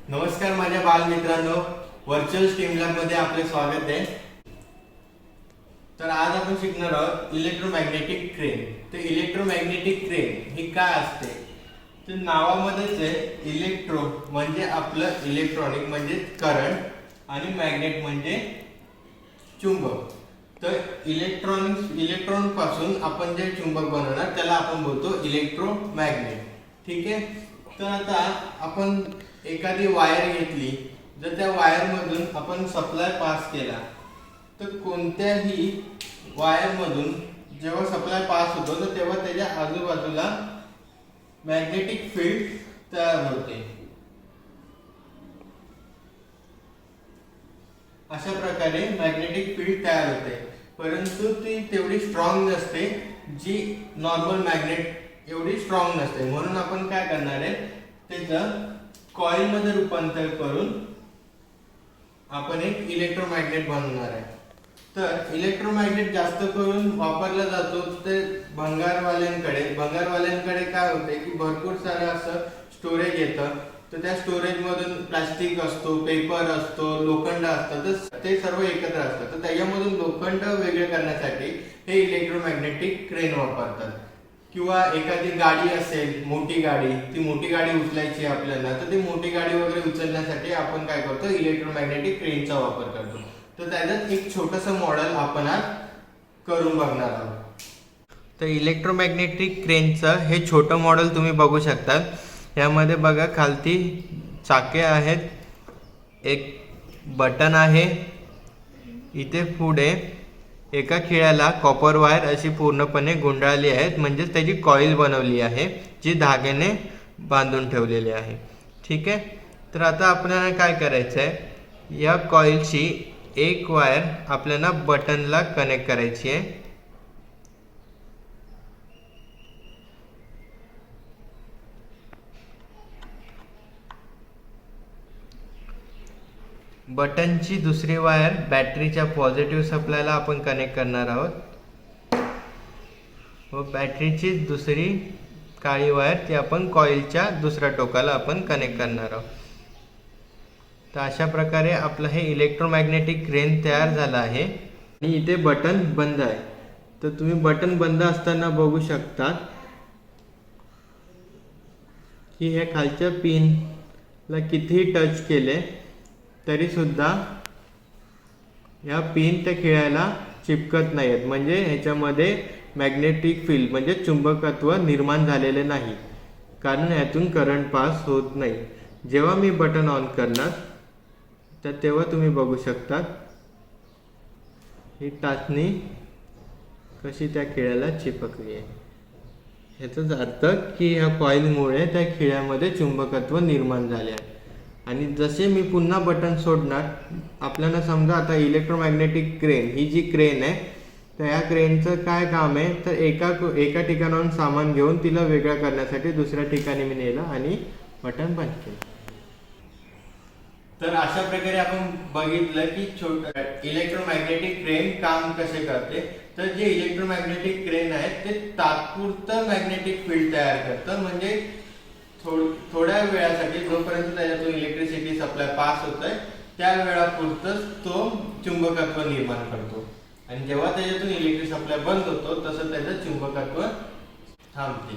नमस्कार माझ्या बालमित्रांनो, व्हर्च्युअल स्ट्रीम लॅब मध्ये आपले स्वागत आहे। तर आज आपण शिकणार आहोत इलेक्ट्रोमॅग्नेटिक क्रेन। तर इलेक्ट्रोमॅग्नेटिक क्रेन ही काय असते? तर नावामध्येच आहे, इलेक्ट्रो म्हणजे आपलं इलेक्ट्रॉनिक म्हणजे करंट आणि मॅग्नेट म्हणजे चुंबक। तर इलेक्ट्रॉन पासून आपण जे चुंबक बनवणार त्याला आपण बोलतो इलेक्ट्रोमॅग्नेट। ठीक आहे। तर आता आपण एखादी वायर घेतली, जर त्या वायर मधून आपण सप्लाय पास केला तर कोणत्याही वायर मधून जेव्हा सप्लाय पास होतो तर तेव्हा त्याच्या आजूबाजूला मॅग्नेटिक फील्ड तयार होते। अशा प्रकारे मॅग्नेटिक फील्ड तयार होते, परंतु ती तेवढी स्ट्रॉंग नसते जी नॉर्मल मॅग्नेट एवढी स्ट्रॉंग नसते। म्हणून आपण काय करणार आहे, त्याचं कॉइल मध्ये रूपांतर करून आपण एक इलेक्ट्रोमॅग्नेट बनवणार आहे। तर इलेक्ट्रोमॅग्नेट जास्त करून वापरला जातो ते भंगारवाल्यांकडे काय होते की भरपूर सारं असं स्टोरेज येतं। तर त्या स्टोरेज मधून प्लास्टिक असतो, पेपर असतो, लोखंड असतं, तर ते सर्व एकत्र असतं। तर त्याच्यामधून लोखंड वेगळे करण्यासाठी हे इलेक्ट्रोमॅग्नेटिक क्रेन वापरतात। किंवा एखादी गाडी असेल, मोठी गाडी, ती मोठी गाडी उचलायची आपल्याला, तर ती मोठी गाडी वगैरे उचलण्यासाठी आपण काय करतो, इलेक्ट्रोमॅग्नेटिक क्रेनचा वापर करतो। तर त्याच्यात एक छोटंसं मॉडेल आपण आज करून बघणार आहोत। तर इलेक्ट्रोमॅग्नेटिक क्रेनचं हे छोटं मॉडेल तुम्ही बघू शकता। यामध्ये बघा खालती चाके आहेत, एक बटन आहे, इथे पुढे एका खिळ्याला कॉपर वायर अशी पूर्णपणे गुंडाळली आहेत, म्हणजे त्याची कॉइल बनवली आहे जी धाग्याने बांधून ठेवलेली आहे। ठीक आहे। तर आता आपल्याला काय करायचं आहे, या कॉइलची एक वायर आपल्याला बटनला कनेक्ट करायची आहे। बटनची दुसरी वायर बॅटरीच्या पॉझिटिव्ह सप्लायला आपण कनेक्ट करणार आहोत व बॅटरीची दुसरी काळी वायर ती आपण कॉइलच्या दुसऱ्या टोकाला आपण कनेक्ट करणार आहोत। तर अशा प्रकारे आपलं हे इलेक्ट्रोमॅग्नेटिक क्रेन तयार झालं आहे आणि इथे बटन बंद आहे। तर तुम्ही बटन बंद असताना बघू शकता की हे खालच्या पिनला कितीही टच केले तरी सुद्धा या पिन त्या खिळ्याला चिपकत नाहीत, म्हणजे ह्याच्यामध्ये मॅग्नेटिक फील्ड म्हणजे चुंबकत्व निर्माण झालेले नाही, कारण यातून करंट पास होत नाही। जेव्हा मी बटन ऑन करणार तर तेव्हा तुम्ही बघू शकता ही टाचणी कशी त्या खिळ्याला चिपकली आहे। ह्याचाच अर्थ की ह्या कॉइलमुळे त्या खिळ्यामध्ये चुंबकत्व निर्माण झाले आहे। आणि जसे मी पुन्हा बटन सोडणार, आपल्याला समजा आता इलेक्ट्रोमॅग्नेटिक क्रेन ही जी क्रेन आहे, तर या क्रेनचं काय काम आहे, तर एका ठिकाणाहून सामान घेऊन तिला वेगळं करण्यासाठी दुसऱ्या ठिकाणी मी नेलं आणि बटन बंद केलं। तर अशा प्रकारे आपण बघितलं की इलेक्ट्रोमॅग्नेटिक क्रेन काम कसे करते। तर जे इलेक्ट्रोमॅग्नेटिक क्रेन आहे ते तात्पुरतं मॅग्नेटिक फील्ड तयार करतं, म्हणजे थोड्या वेळासाठी जोपर्यंत त्याच्यातून इलेक्ट्रिसिटी सप्लाय पास होतोय त्या वेळापुरतच तो चुंबकत्व निर्माण करतो, आणि जेव्हा त्याच्यातून इलेक्ट्रिक सप्लाय बंद होतो तसं त्याचं चुंबकत्व थांबते।